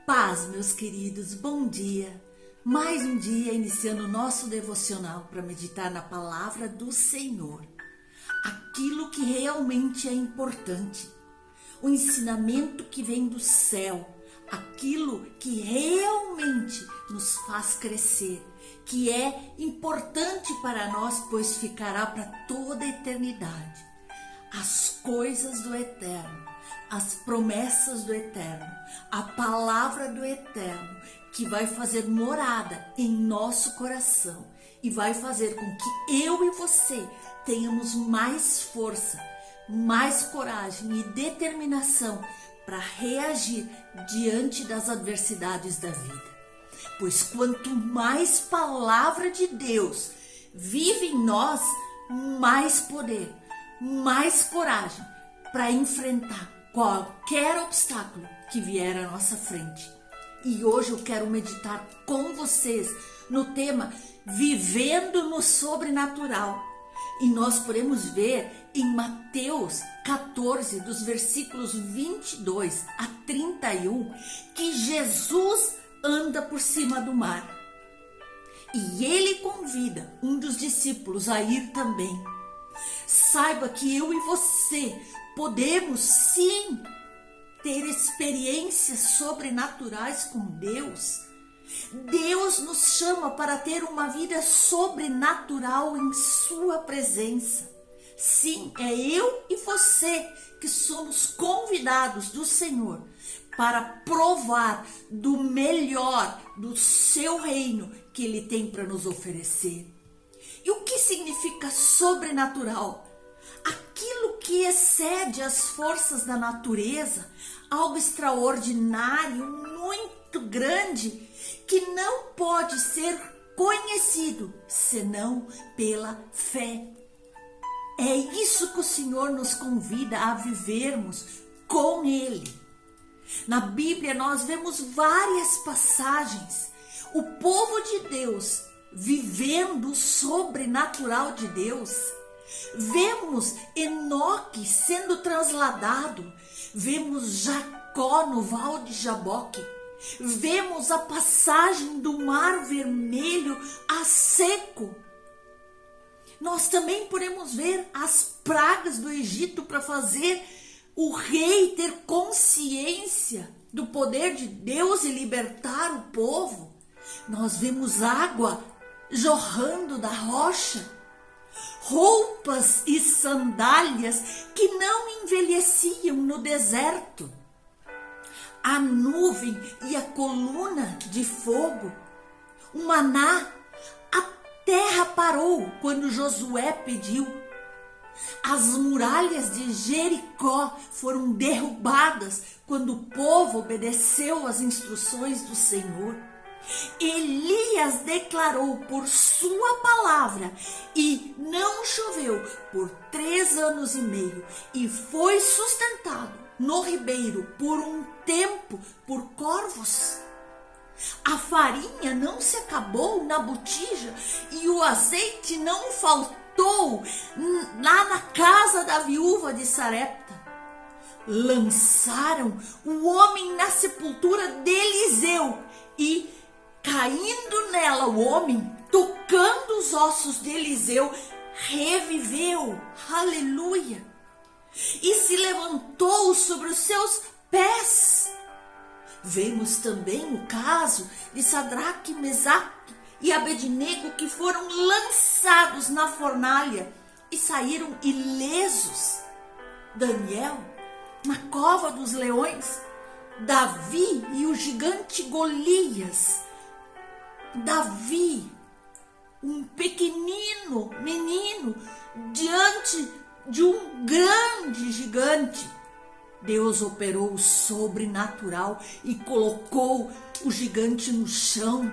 Paz, meus queridos, bom dia. Mais um dia iniciando o nosso devocional para meditar na palavra do Senhor. Aquilo que realmente é importante, o ensinamento que vem do céu, aquilo que realmente nos faz crescer, que é importante para nós, pois ficará para toda a eternidade. As coisas do eterno, as promessas do eterno, a palavra do eterno, que vai fazer morada em nosso coração e vai fazer com que eu e você tenhamos mais força, mais coragem e determinação para reagir diante das adversidades da vida. Pois quanto mais palavra de Deus vive em nós, mais poder, mais coragem para enfrentar qualquer obstáculo que vier à nossa frente. E hoje eu quero meditar com vocês no tema Vivendo no Sobrenatural. E nós podemos ver em Mateus 14, dos versículos 22 a 31, que Jesus anda por cima do mar. E ele convida um dos discípulos a ir também. Saiba que eu e você podemos sim ter experiências sobrenaturais com Deus. Deus nos chama para ter uma vida sobrenatural em sua presença. Sim, é eu e você que somos convidados do Senhor para provar do melhor do seu reino que Ele tem para nos oferecer. E o que significa sobrenatural? Aquilo que excede as forças da natureza, algo extraordinário, muito grande, que não pode ser conhecido senão pela fé. É isso que o Senhor nos convida a vivermos com Ele. Na Bíblia nós vemos várias passagens, o povo de Deus vivendo o sobrenatural de Deus. Vemos Enoque sendo trasladado, vemos Jacó no Val de Jaboque, vemos a passagem do Mar Vermelho a seco. Nós também podemos ver as pragas do Egito para fazer o rei ter consciência do poder de Deus e libertar o povo. Nós vemos água jorrando da rocha, roupas e sandálias que não envelheciam no deserto, a nuvem e a coluna de fogo, o maná, a terra parou quando Josué pediu, as muralhas de Jericó foram derrubadas quando o povo obedeceu às instruções do Senhor. Elias declarou por sua palavra e não choveu por 3 anos e meio e foi sustentado no ribeiro por um tempo por corvos. A farinha não se acabou na botija e o azeite não faltou lá na casa da viúva de Sarepta. Lançaram o homem na sepultura de Eliseu e, caindo nela, o homem, tocando os ossos de Eliseu, reviveu. Aleluia! E se levantou sobre os seus pés. Vemos também o caso de Sadraque, Mesaque e Abednego, que foram lançados na fornalha e saíram ilesos. Daniel, na cova dos leões. Davi e o gigante Golias. Davi, um pequenino menino, diante de um grande gigante. Deus operou o sobrenatural e colocou o gigante no chão.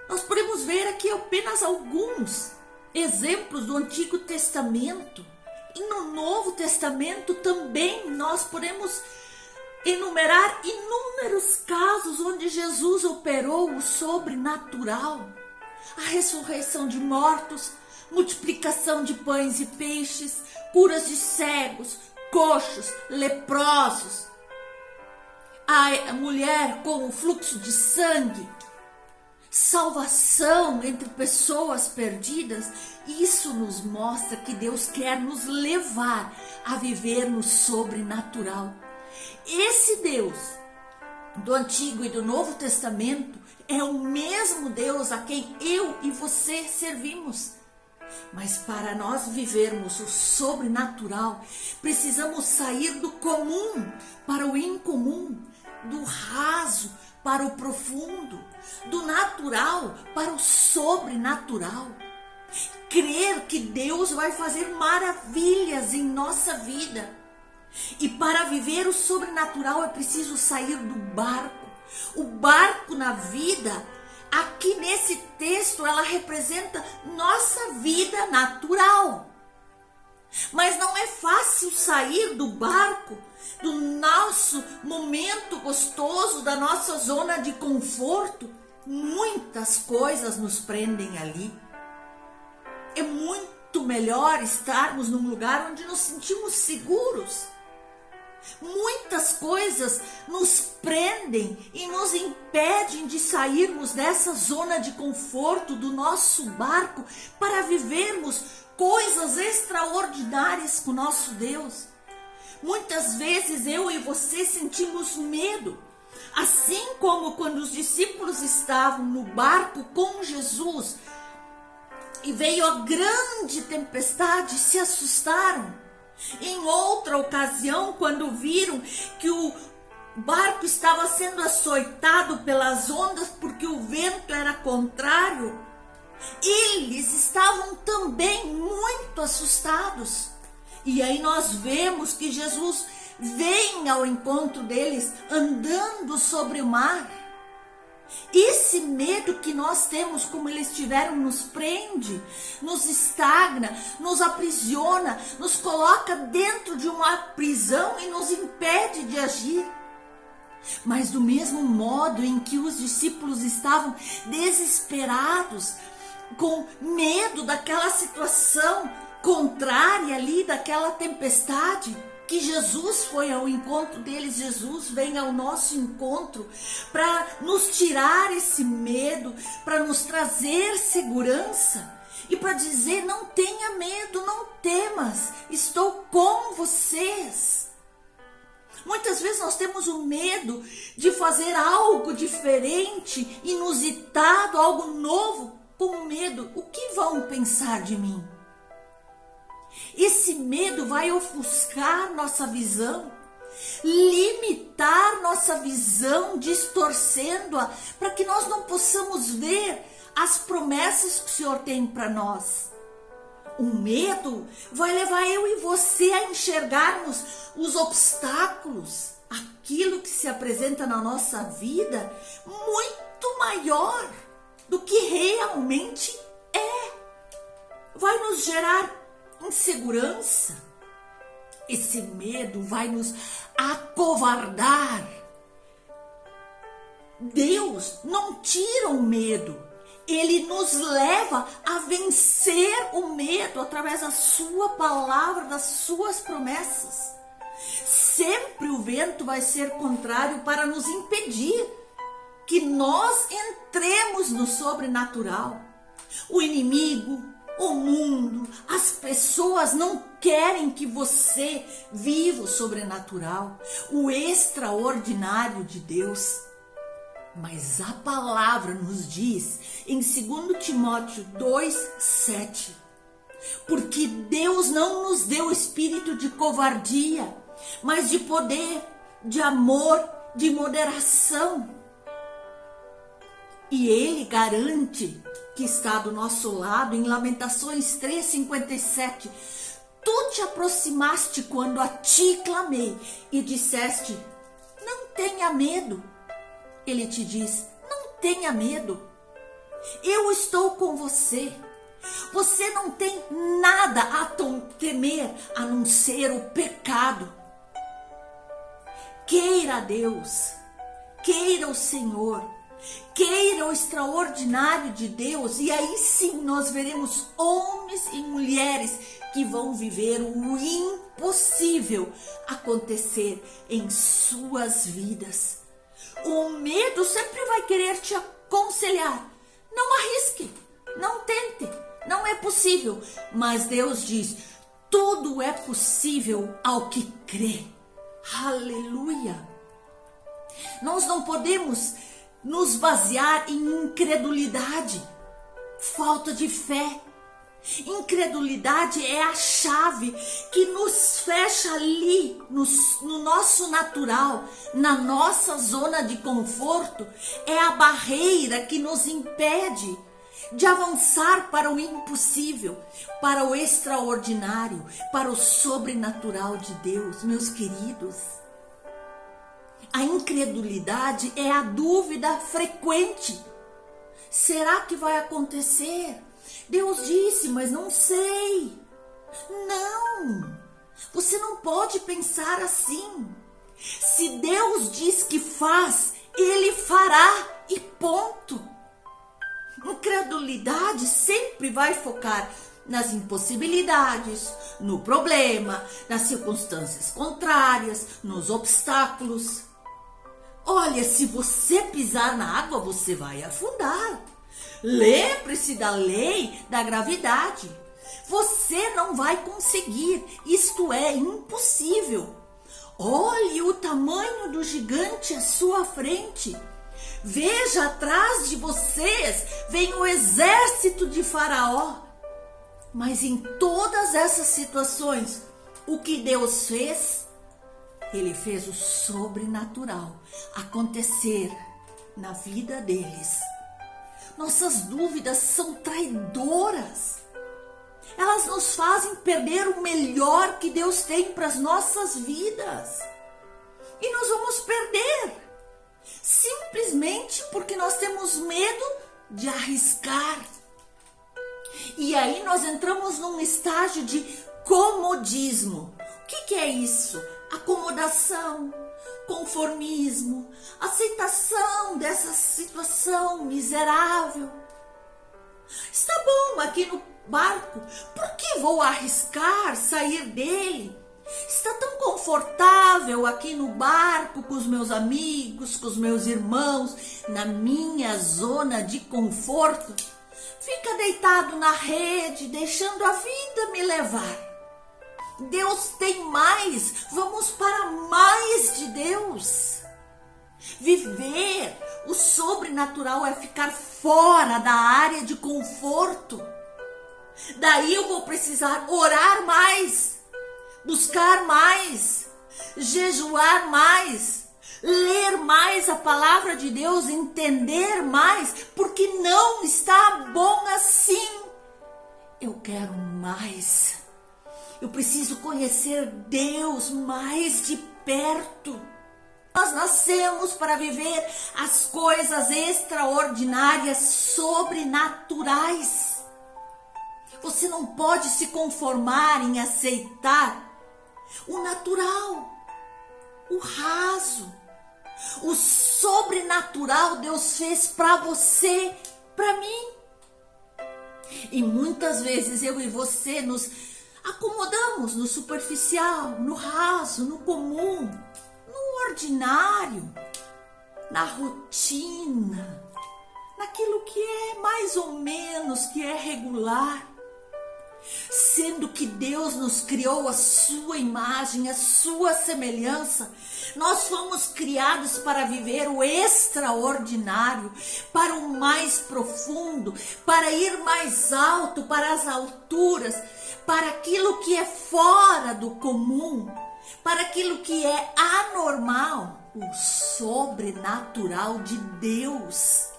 Nós podemos ver aqui apenas alguns exemplos do Antigo Testamento. E no Novo Testamento também nós podemos enumerar inúmeros casos onde Jesus operou o sobrenatural. A ressurreição de mortos, multiplicação de pães e peixes, curas de cegos, coxos, leprosos. a mulher com o fluxo de sangue, salvação entre pessoas perdidas. Isso nos mostra que Deus quer nos levar a viver no sobrenatural. Esse Deus do Antigo e do Novo Testamento é o mesmo Deus a quem eu e você servimos. Mas para nós vivermos o sobrenatural, precisamos sair do comum para o incomum, do raso para o profundo, do natural para o sobrenatural. Crer que Deus vai fazer maravilhas em nossa vida. E para viver o sobrenatural é preciso sair do barco. O barco na vida, aqui nesse texto, ela representa nossa vida natural. Mas não é fácil sair do barco, do nosso momento gostoso, da nossa zona de conforto. Muitas coisas nos prendem ali. É muito melhor estarmos num lugar onde nos sentimos seguros. Muitas coisas nos prendem e nos impedem de sairmos dessa zona de conforto do nosso barco para vivermos coisas extraordinárias com nosso Deus. Muitas vezes eu e você sentimos medo, assim como quando os discípulos estavam no barco com Jesus e veio a grande tempestade, se assustaram. Em outra ocasião, quando viram que o barco estava sendo açoitado pelas ondas porque o vento era contrário, eles estavam também muito assustados. E aí nós vemos que Jesus vem ao encontro deles andando sobre o mar. Esse medo que nós temos, como eles tiveram, nos prende, nos estagna, nos aprisiona, nos coloca dentro de uma prisão e nos impede de agir. Mas do mesmo modo em que os discípulos estavam desesperados, com medo daquela situação contrária ali, daquela tempestade, que Jesus foi ao encontro deles. Jesus vem ao nosso encontro para nos tirar esse medo, para nos trazer segurança e para dizer: não tenha medo, não temas, estou com vocês. Muitas vezes nós temos o medo de fazer algo diferente, inusitado, algo novo, com medo. O que vão pensar de mim? Esse medo vai ofuscar nossa visão, limitar nossa visão, distorcendo-a, para que nós não possamos ver as promessas que o Senhor tem para nós. O medo vai levar eu e você a enxergarmos os obstáculos, aquilo que se apresenta na nossa vida, muito maior do que realmente é. Vai nos gerar insegurança. Esse medo vai nos acovardar. Deus não tira o medo, Ele nos leva a vencer o medo através da sua palavra, das suas promessas. Sempre o vento vai ser contrário para nos impedir que nós entremos no sobrenatural. O inimigo, o mundo, as pessoas não querem que você viva o sobrenatural, o extraordinário de Deus. Mas a palavra nos diz em 2 Timóteo 2:7, porque Deus não nos deu espírito de covardia, mas de poder, de amor, de moderação. E Ele garante que está do nosso lado em Lamentações 3:57. Tu te aproximaste quando a ti clamei e disseste: não tenha medo. Ele te diz: não tenha medo. Eu estou com você. Você não tem nada a temer a não ser o pecado. Queira a Deus, queira o Senhor, queira o extraordinário de Deus, e aí sim nós veremos homens e mulheres que vão viver o impossível acontecer em suas vidas. O medo sempre vai querer te aconselhar. Não arrisque, não tente, não é possível. Mas Deus diz, tudo é possível ao que crê. Aleluia! Nós não podemos nos basear em incredulidade, falta de fé. Incredulidade é a chave que nos fecha ali no nosso natural, na nossa zona de conforto. É a barreira que nos impede de avançar para o impossível, para o extraordinário, para o sobrenatural de Deus, meus queridos. A incredulidade é a dúvida frequente. Será que vai acontecer? Deus disse, mas não sei. Não, você não pode pensar assim. Se Deus diz que faz, Ele fará e ponto. Incredulidade sempre vai focar nas impossibilidades, no problema, nas circunstâncias contrárias, nos obstáculos. Olha, se você pisar na água, você vai afundar. Lembre-se da lei da gravidade. Você não vai conseguir, isto é impossível. Olhe o tamanho do gigante à sua frente. Veja atrás de vocês, vem o exército de Faraó. Mas em todas essas situações, o que Deus fez? Ele fez o sobrenatural acontecer na vida deles. Nossas dúvidas são traidoras. Elas nos fazem perder o melhor que Deus tem para as nossas vidas. E nós vamos perder. Simplesmente porque nós temos medo de arriscar. E aí nós entramos num estágio de comodismo. O que é isso? Acomodação, conformismo, aceitação dessa situação miserável. Está bom aqui no barco, por que vou arriscar sair dele? Está tão confortável aqui no barco com os meus amigos, com os meus irmãos, na minha zona de conforto. Fica deitado na rede, deixando a vida me levar. Deus tem mais, vamos para mais de Deus. Viver o sobrenatural é ficar fora da área de conforto. Daí eu vou precisar orar mais, buscar mais, jejuar mais, ler mais a palavra de Deus, entender mais, porque não está bom assim. Eu quero mais. Eu preciso conhecer Deus mais de perto. Nós nascemos para viver as coisas extraordinárias, sobrenaturais. Você não pode se conformar em aceitar o natural, o raso. O sobrenatural Deus fez para você, para mim. E muitas vezes eu e você nos acomodamos no superficial, no raso, no comum, no ordinário, na rotina, naquilo que é mais ou menos, que é regular. Sendo que Deus nos criou a sua imagem, a sua semelhança, nós fomos criados para viver o extraordinário, para o mais profundo, para ir mais alto, para as alturas, para aquilo que é fora do comum, para aquilo que é anormal, o sobrenatural de Deus.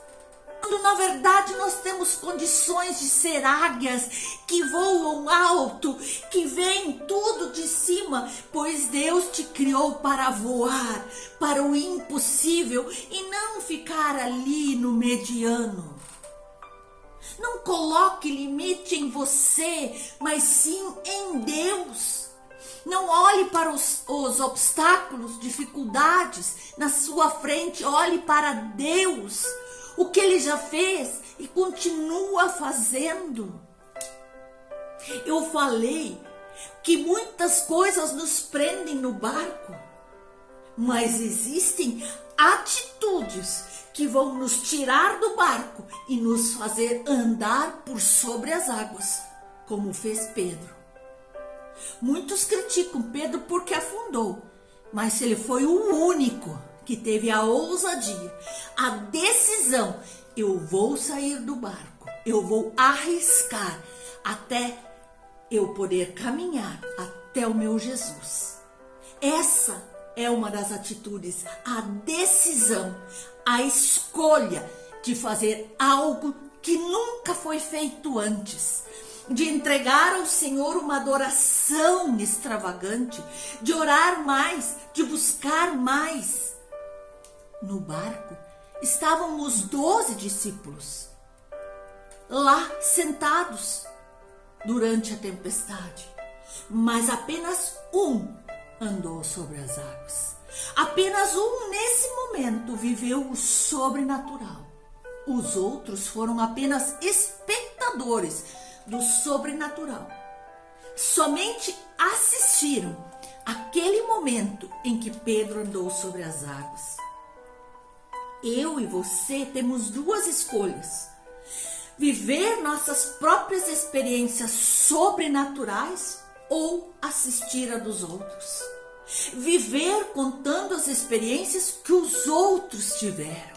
Quando na verdade nós temos condições de ser águias que voam alto, que veem tudo de cima, pois Deus te criou para voar, para o impossível e não ficar ali no mediano. Não coloque limite em você, mas sim em Deus. Não olhe para os obstáculos, dificuldades na sua frente, olhe para Deus. O que Ele já fez e continua fazendo. Eu falei que muitas coisas nos prendem no barco, mas existem atitudes que vão nos tirar do barco e nos fazer andar por sobre as águas, como fez Pedro. Muitos criticam Pedro porque afundou, mas ele foi o único que teve a ousadia, a decisão: eu vou sair do barco, eu vou arriscar até eu poder caminhar até o meu Jesus. Essa é uma das atitudes, a decisão, a escolha de fazer algo que nunca foi feito antes, de entregar ao Senhor uma adoração extravagante, de orar mais, de buscar mais. No barco estavam os 12 discípulos, lá sentados durante a tempestade, mas apenas um andou sobre as águas. Apenas um nesse momento viveu o sobrenatural. Os outros foram apenas espectadores do sobrenatural. Somente assistiram aquele momento em que Pedro andou sobre as águas. Eu e você temos duas escolhas: viver nossas próprias experiências sobrenaturais ou assistir a dos outros. Viver contando as experiências que os outros tiveram.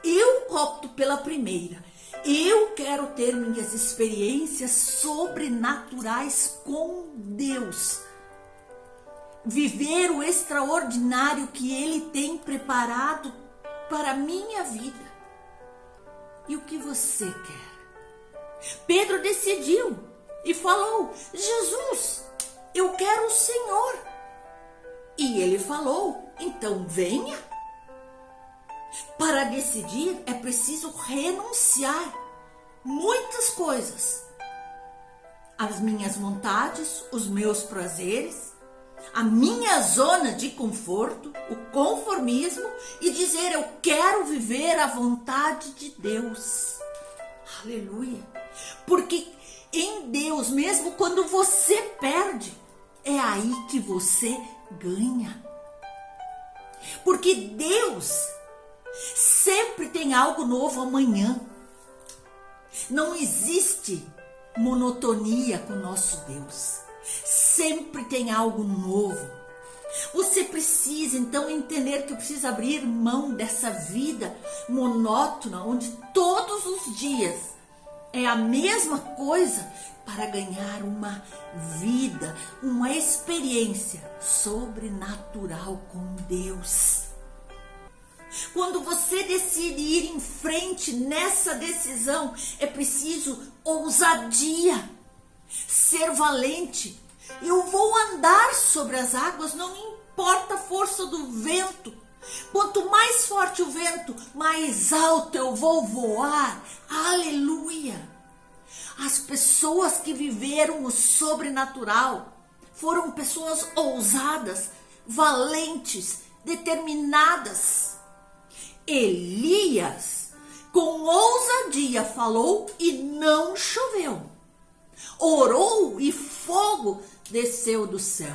Eu opto pela primeira. Eu quero ter minhas experiências sobrenaturais com Deus. Viver o extraordinário que Ele tem preparado para a minha vida. E o que você quer? Pedro decidiu e falou: Jesus, eu quero o Senhor. E ele falou: então venha. Para decidir é preciso renunciar muitas coisas. As minhas vontades, os meus prazeres, a minha zona de conforto, o conformismo, e dizer: eu quero viver a vontade de Deus. Aleluia. Porque em Deus, mesmo quando você perde, é aí que você ganha. Porque Deus sempre tem algo novo amanhã. Não existe monotonia com nosso Deus. Sempre tem algo novo. Você precisa então entender que precisa abrir mão dessa vida monótona, onde todos os dias é a mesma coisa, para ganhar uma vida, uma experiência sobrenatural com Deus. Quando você decide ir em frente nessa decisão, é preciso ousadia, ser valente. Eu vou andar sobre as águas, não importa a força do vento. Quanto mais forte o vento, mais alto eu vou voar. Aleluia! As pessoas que viveram o sobrenatural foram pessoas ousadas, valentes, determinadas. Elias, com ousadia, falou e não choveu. Orou e fogo desceu do céu.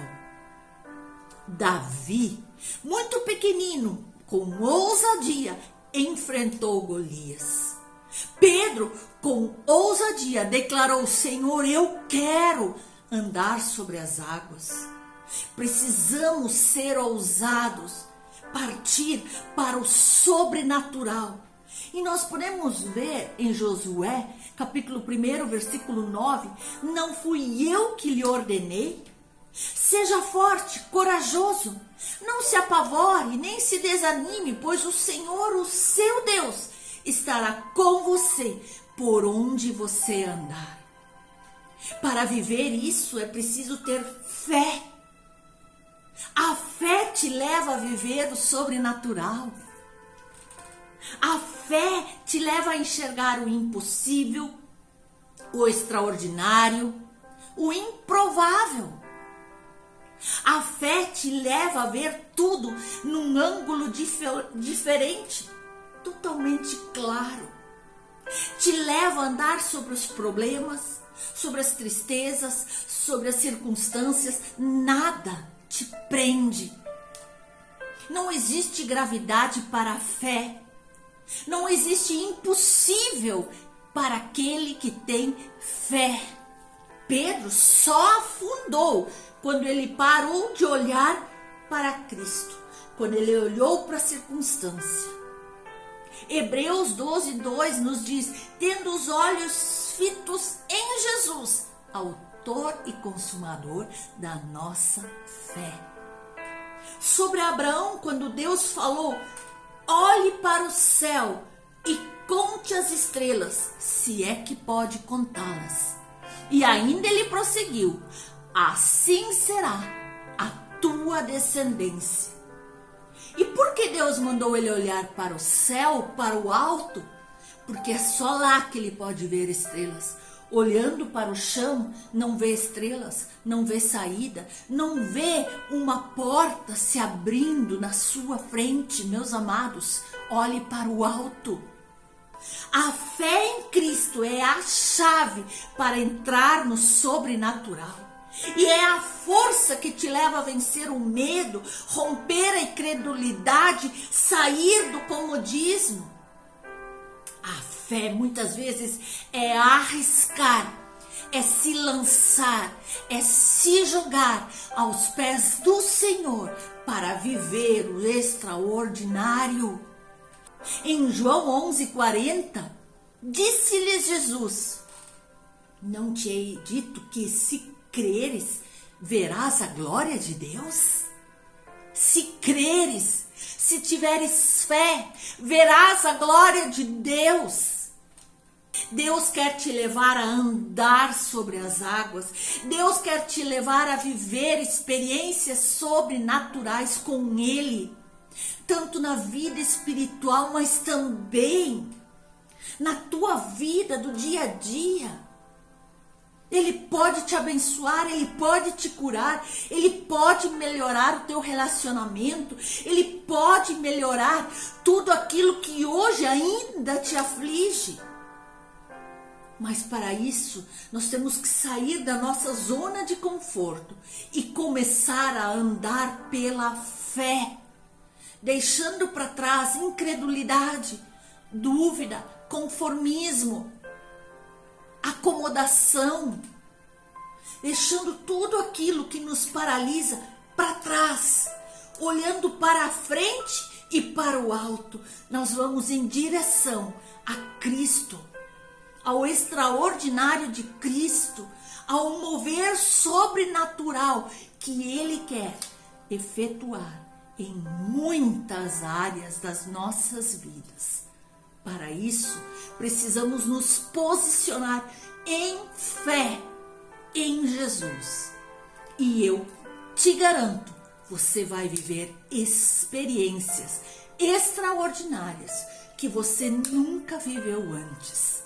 Davi, muito pequenino, com ousadia, enfrentou Golias. Pedro, com ousadia, declarou: Senhor, eu quero andar sobre as águas. Precisamos ser ousados, partir para o sobrenatural. E nós podemos ver em Josué, capítulo 1, versículo 9, não fui eu que lhe ordenei? Seja forte, corajoso, não se apavore, nem se desanime, pois o Senhor, o seu Deus, estará com você por onde você andar. Para viver isso é preciso ter fé. A fé te leva a viver o sobrenatural. A fé te leva a enxergar o impossível, o extraordinário, o improvável. A fé te leva a ver tudo num ângulo diferente, totalmente claro. Te leva a andar sobre os problemas, sobre as tristezas, sobre as circunstâncias. Nada te prende. Não existe gravidade para a fé. Não existe impossível para aquele que tem fé. Pedro só afundou quando ele parou de olhar para Cristo, quando ele olhou para a circunstância. Hebreus 12:2 nos diz: tendo os olhos fitos em Jesus, autor e consumador da nossa fé. Sobre Abraão, quando Deus falou: olhe para o céu e conte as estrelas, se é que pode contá-las. E ainda ele prosseguiu: assim será a tua descendência. E por que Deus mandou ele olhar para o céu, para o alto? Porque é só lá que ele pode ver estrelas. Olhando para o chão, não vê estrelas, não vê saída, não vê uma porta se abrindo na sua frente, meus amados. Olhe para o alto. A fé em Cristo é a chave para entrar no sobrenatural. E é a força que te leva a vencer o medo, romper a incredulidade, sair do comodismo. A fé muitas vezes é arriscar, é se lançar, é se jogar aos pés do Senhor para viver o extraordinário. Em João 11:40, disse-lhes Jesus: não te hei dito que se creres, verás a glória de Deus? Se creres, se tiveres fé, verás a glória de Deus. Deus quer te levar a andar sobre as águas. Deus quer te levar a viver experiências sobrenaturais com Ele. Tanto na vida espiritual, mas também na tua vida do dia a dia. Ele pode te abençoar, Ele pode te curar, Ele pode melhorar o teu relacionamento, Ele pode melhorar tudo aquilo que hoje ainda te aflige. Mas para isso, nós temos que sair da nossa zona de conforto e começar a andar pela fé, deixando para trás incredulidade, dúvida, conformismo, acomodação, deixando tudo aquilo que nos paralisa para trás, olhando para a frente e para o alto. Nós vamos em direção a Cristo, ao extraordinário de Cristo, ao mover sobrenatural que Ele quer efetuar em muitas áreas das nossas vidas. Para isso, precisamos nos posicionar em fé em Jesus. E eu te garanto, você vai viver experiências extraordinárias que você nunca viveu antes.